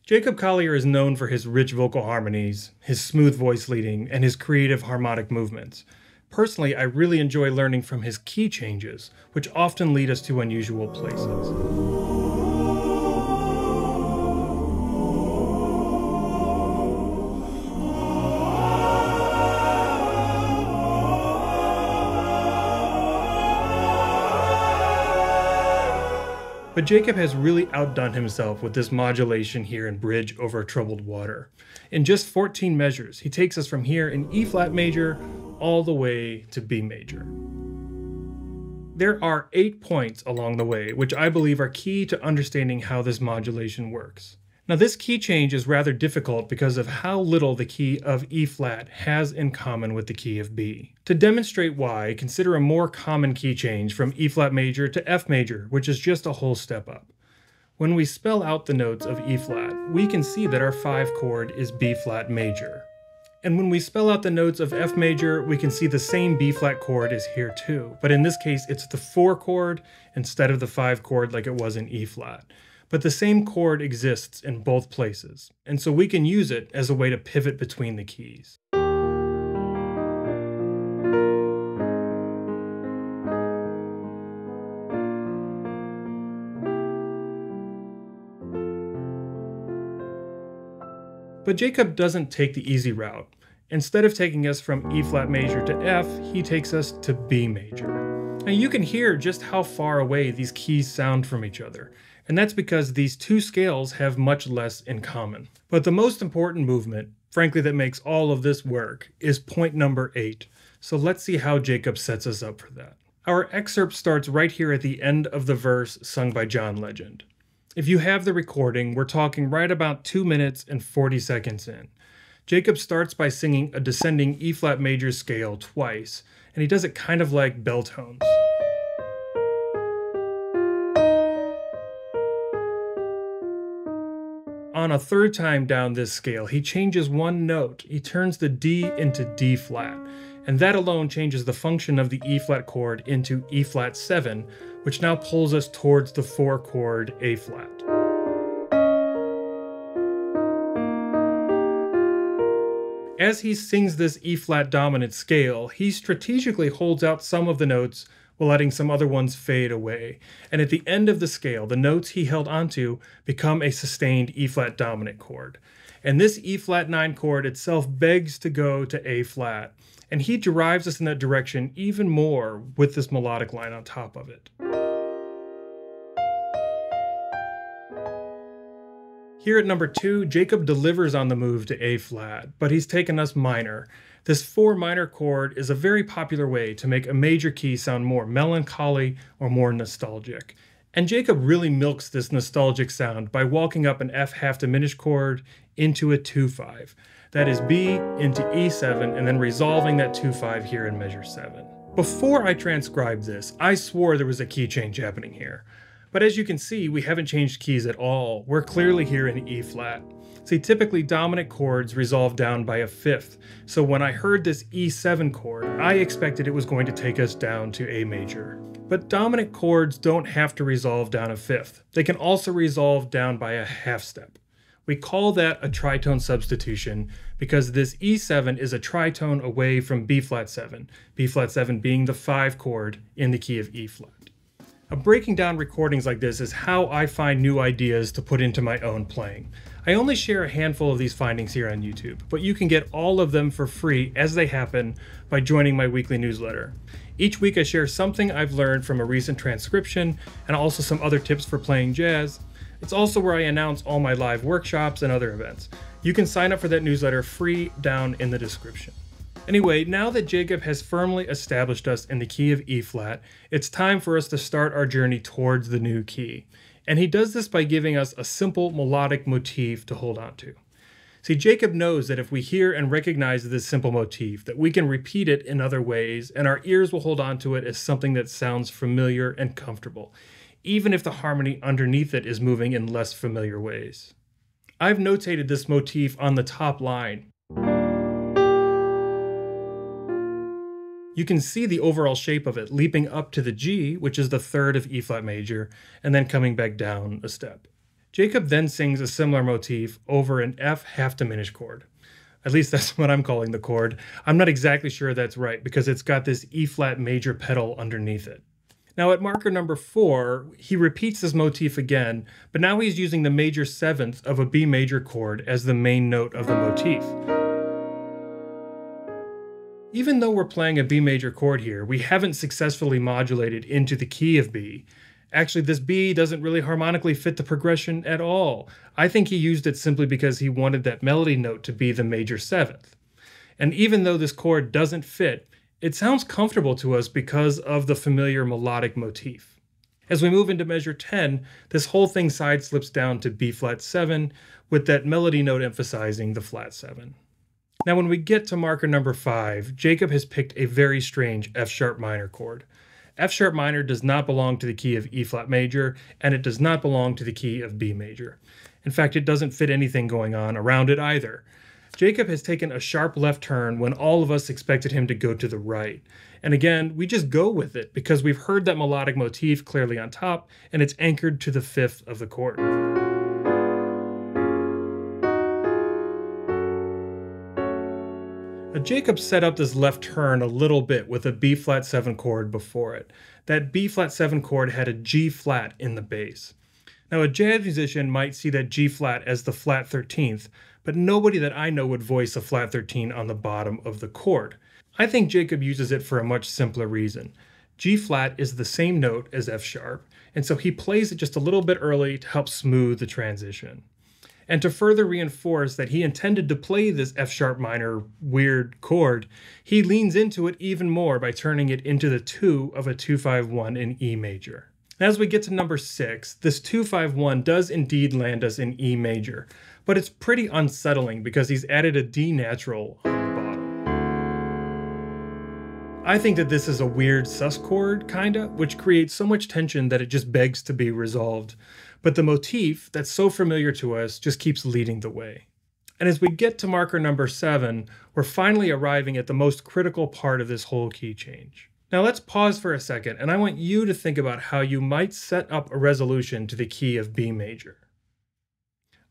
Jacob Collier is known for his rich vocal harmonies, his smooth voice leading, and his creative harmonic movements. Personally, I really enjoy learning from his key changes, which often lead us to unusual places. But Jacob has really outdone himself with this modulation here in Bridge Over Troubled Water. In just 14 measures, he takes us from here in E flat major all the way to B major. There are 8 points along the way, which I believe are key to understanding how this modulation works. Now this key change is rather difficult because of how little the key of E flat has in common with the key of B. To demonstrate why, consider a more common key change from E flat major to F major, which is just a whole step up. When we spell out the notes of E flat, we can see that our 5 chord is B flat major. And when we spell out the notes of F major, we can see the same B flat chord is here too, but in this case it's the 4 chord instead of the 5 chord like it was in E flat. But the same chord exists in both places, and so we can use it as a way to pivot between the keys. But Jacob doesn't take the easy route. Instead of taking us from E flat major to F, he takes us to B major. Now you can hear just how far away these keys sound from each other, and that's because these two scales have much less in common. But the most important movement, frankly that makes all of this work, is point number 8. So let's see how Jacob sets us up for that. Our excerpt starts right here at the end of the verse sung by John Legend. If you have the recording, we're talking right about 2 minutes and 40 seconds in. Jacob starts by singing a descending E flat major scale twice, and he does it kind of like bell tones. On a third time down this scale, he changes one note. He turns the D into D flat, and that alone changes the function of the E flat chord into E flat 7, which now pulls us towards the 4 chord A flat. As he sings this E flat dominant scale, he strategically holds out some of the notes while letting some other ones fade away. And at the end of the scale, the notes he held onto become a sustained E flat dominant chord. And this E flat 9 chord itself begs to go to A flat. And he drives us in that direction even more with this melodic line on top of it. Here at number 2, Jacob delivers on the move to A flat, but he's taken us minor. This 4 minor chord is a very popular way to make a major key sound more melancholy or more nostalgic. And Jacob really milks this nostalgic sound by walking up an F half diminished chord into a 2-5. That is B into E7 and then resolving that 2-5 here in measure 7. Before I transcribed this, I swore there was a key change happening here. But as you can see, we haven't changed keys at all. We're clearly here in E flat. See, typically dominant chords resolve down by a 5th, so when I heard this E7 chord, I expected it was going to take us down to A major. But dominant chords don't have to resolve down a 5th. They can also resolve down by a half step. We call that a tritone substitution because this E7 is a tritone away from B flat 7 being the 5 chord in the key of E flat. Breaking down recordings like this is how I find new ideas to put into my own playing. I only share a handful of these findings here on YouTube, but you can get all of them for free as they happen by joining my weekly newsletter. Each week I share something I've learned from a recent transcription and also some other tips for playing jazz. It's also where I announce all my live workshops and other events. You can sign up for that newsletter free down in the description. Anyway, now that Jacob has firmly established us in the key of E flat, it's time for us to start our journey towards the new key. And he does this by giving us a simple melodic motif to hold on to. See, Jacob knows that if we hear and recognize this simple motif, that we can repeat it in other ways, and our ears will hold on to it as something that sounds familiar and comfortable, even if the harmony underneath it is moving in less familiar ways. I've notated this motif on the top line. You can see the overall shape of it leaping up to the G, which is the 3rd of E flat major, and then coming back down a step. Jacob then sings a similar motif over an F half diminished chord. At least that's what I'm calling the chord. I'm not exactly sure that's right because it's got this E flat major pedal underneath it. Now at marker number 4, he repeats this motif again, but now he's using the major seventh of a B major chord as the main note of the motif. Even though we're playing a B major chord here, we haven't successfully modulated into the key of B. Actually, this B doesn't really harmonically fit the progression at all. I think he used it simply because he wanted that melody note to be the major seventh. And even though this chord doesn't fit, it sounds comfortable to us because of the familiar melodic motif. As we move into measure 10, this whole thing side slips down to B flat 7, with that melody note emphasizing the flat 7. Now when we get to marker number 5, Jacob has picked a very strange F sharp minor chord. F sharp minor does not belong to the key of E flat major, and it does not belong to the key of B major. In fact, it doesn't fit anything going on around it either. Jacob has taken a sharp left turn when all of us expected him to go to the right. And again, we just go with it because we've heard that melodic motif clearly on top, and it's anchored to the fifth of the chord. Jacob set up this left turn a little bit with a B flat 7 chord before it. That B flat 7 chord had a G flat in the bass. Now a jazz musician might see that G flat as the flat 13th, but nobody that I know would voice a flat 13 on the bottom of the chord. I think Jacob uses it for a much simpler reason. G flat is the same note as F sharp, and so he plays it just a little bit early to help smooth the transition. And to further reinforce that he intended to play this F sharp minor weird chord, he leans into it even more by turning it into the 2 of a 2-5-1 in E major. As we get to number 6, this 2-5-1 does indeed land us in E major, but it's pretty unsettling because he's added a D natural on the bottom. I think that this is a weird sus chord, kinda, which creates so much tension that it just begs to be resolved. But the motif that's so familiar to us just keeps leading the way. And as we get to marker number 7, we're finally arriving at the most critical part of this whole key change. Now let's pause for a second, and I want you to think about how you might set up a resolution to the key of B major.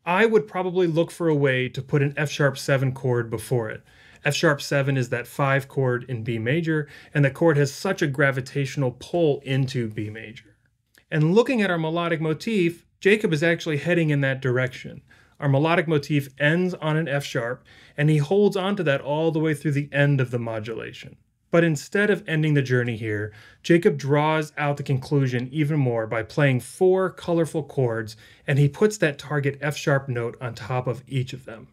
I would probably look for a way to put an F sharp 7 chord before it. F sharp 7 is that 5 chord in B major, and the chord has such a gravitational pull into B major. And looking at our melodic motif, Jacob is actually heading in that direction. Our melodic motif ends on an F sharp, and he holds on to that all the way through the end of the modulation. But instead of ending the journey here, Jacob draws out the conclusion even more by playing 4 colorful chords, and he puts that target F sharp note on top of each of them.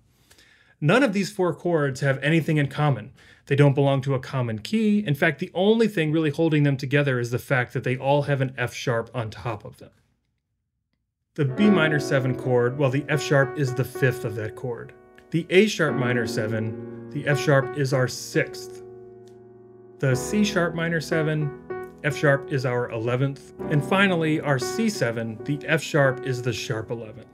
None of these 4 chords have anything in common. They don't belong to a common key. In fact, the only thing really holding them together is the fact that they all have an F sharp on top of them. The B minor 7 chord, well, the F sharp is the 5th of that chord. The A sharp minor 7, the F sharp is our 6th. The C sharp minor 7, F sharp is our 11th. And finally, our C7, the F sharp is the sharp 11.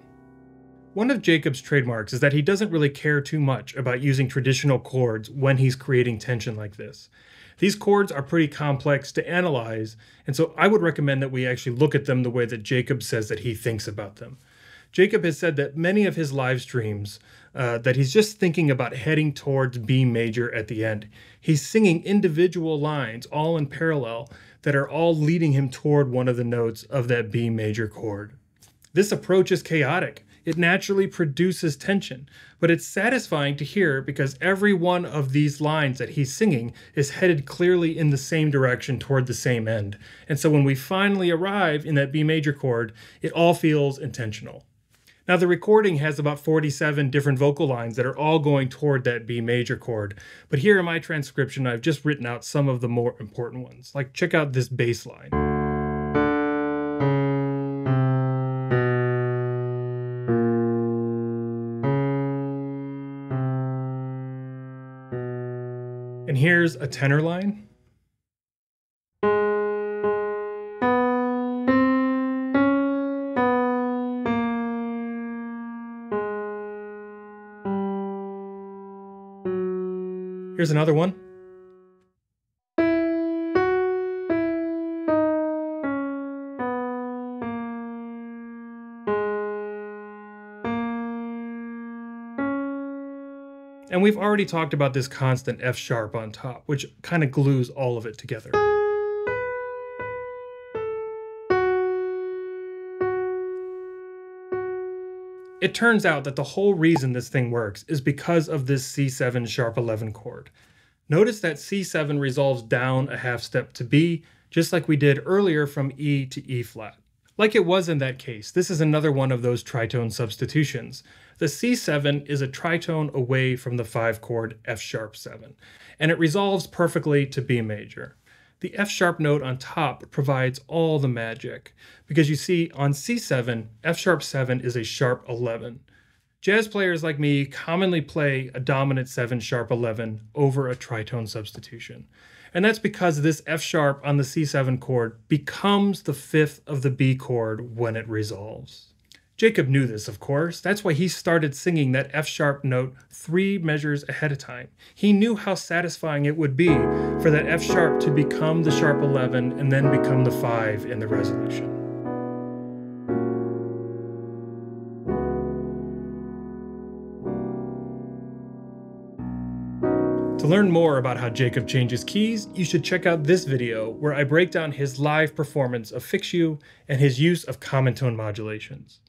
One of Jacob's trademarks is that he doesn't really care too much about using traditional chords when he's creating tension like this. These chords are pretty complex to analyze, and so I would recommend that we actually look at them the way that Jacob says that he thinks about them. Jacob has said that many of his live streams, that he's just thinking about heading towards B major at the end. He's singing individual lines all in parallel that are all leading him toward one of the notes of that B major chord. This approach is chaotic. It naturally produces tension, but it's satisfying to hear because every one of these lines that he's singing is headed clearly in the same direction toward the same end. And so when we finally arrive in that B major chord, it all feels intentional. Now the recording has about 47 different vocal lines that are all going toward that B major chord, but here in my transcription I've just written out some of the more important ones. Like check out this bass line. And here's a tenor line. Here's another one. And we've already talked about this constant F sharp on top, which kind of glues all of it together. It turns out that the whole reason this thing works is because of this C7 sharp 11 chord. Notice that C7 resolves down a half step to B, just like we did earlier from E to E flat. Like it was in that case, this is another one of those tritone substitutions. The C7 is a tritone away from the 5 chord F sharp 7, and it resolves perfectly to B major. The F sharp note on top provides all the magic, because you see on C7, F sharp 7 is a sharp 11. Jazz players like me commonly play a dominant 7 sharp 11 over a tritone substitution. And that's because this F sharp on the C7 chord becomes the 5th of the B chord when it resolves. Jacob knew this, of course. That's why he started singing that F sharp note 3 measures ahead of time. He knew how satisfying it would be for that F sharp to become the sharp 11 and then become the 5 in the resolution. To learn more about how Jacob changes keys, you should check out this video where I break down his live performance of Fix You and his use of common tone modulations.